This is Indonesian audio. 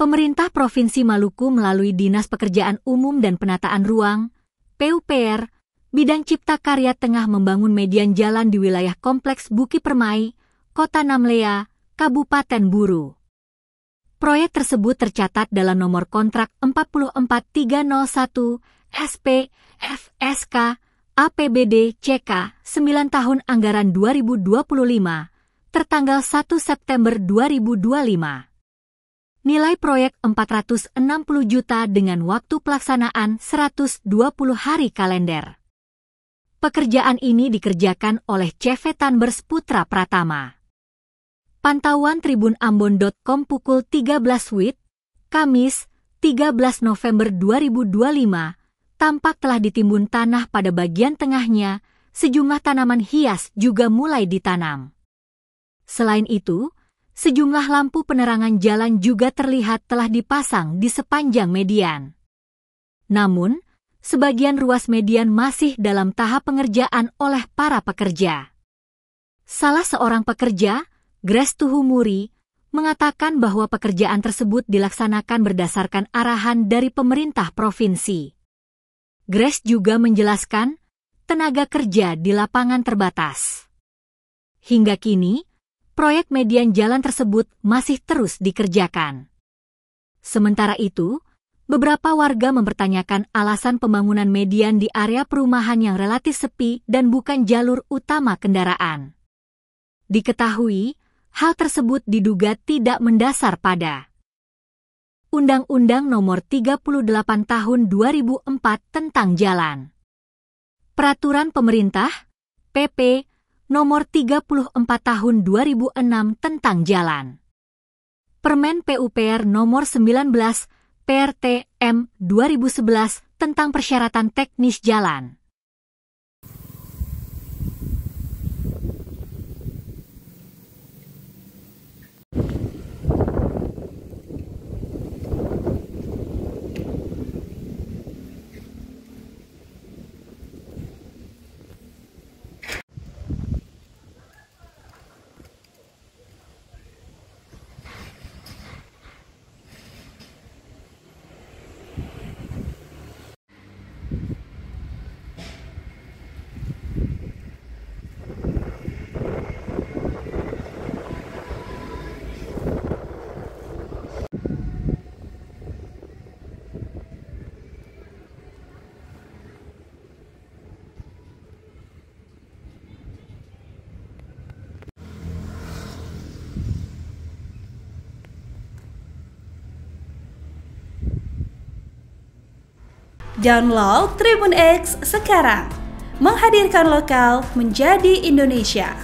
Pemerintah Provinsi Maluku melalui Dinas Pekerjaan Umum dan Penataan Ruang, PUPR, bidang cipta karya tengah membangun median jalan di wilayah Kompleks Buki Permai, Kota Namlea, Kabupaten Buru. Proyek tersebut tercatat dalam nomor kontrak 44301 SP FSK APBD CK 9 tahun anggaran 2025 tertanggal 1 September 2025. Nilai proyek 460 juta dengan waktu pelaksanaan 120 hari kalender. Pekerjaan ini dikerjakan oleh CV Tanbers Putra Pratama. Pantauan tribunambon.com pukul 13 WIB, Kamis, 13 November 2025, tampak telah ditimbun tanah pada bagian tengahnya, sejumlah tanaman hias juga mulai ditanam. Selain itu, sejumlah lampu penerangan jalan juga terlihat telah dipasang di sepanjang median. Namun, sebagian ruas median masih dalam tahap pengerjaan oleh para pekerja. Salah seorang pekerja, Grace Tuhumuri, mengatakan bahwa pekerjaan tersebut dilaksanakan berdasarkan arahan dari pemerintah provinsi. Grace juga menjelaskan, tenaga kerja di lapangan terbatas. Hingga kini, proyek median jalan tersebut masih terus dikerjakan. Sementara itu, beberapa warga mempertanyakan alasan pembangunan median di area perumahan yang relatif sepi dan bukan jalur utama kendaraan. Diketahui, hal tersebut diduga tidak mendasar pada Undang-Undang Nomor 38 Tahun 2004 tentang Jalan. Peraturan Pemerintah, PP, Nomor 34 Tahun 2006 tentang Jalan. Permen PUPR Nomor 19 PRT-M 2011 tentang persyaratan teknis jalan. Download Tribun X sekarang, menghadirkan lokal menjadi Indonesia.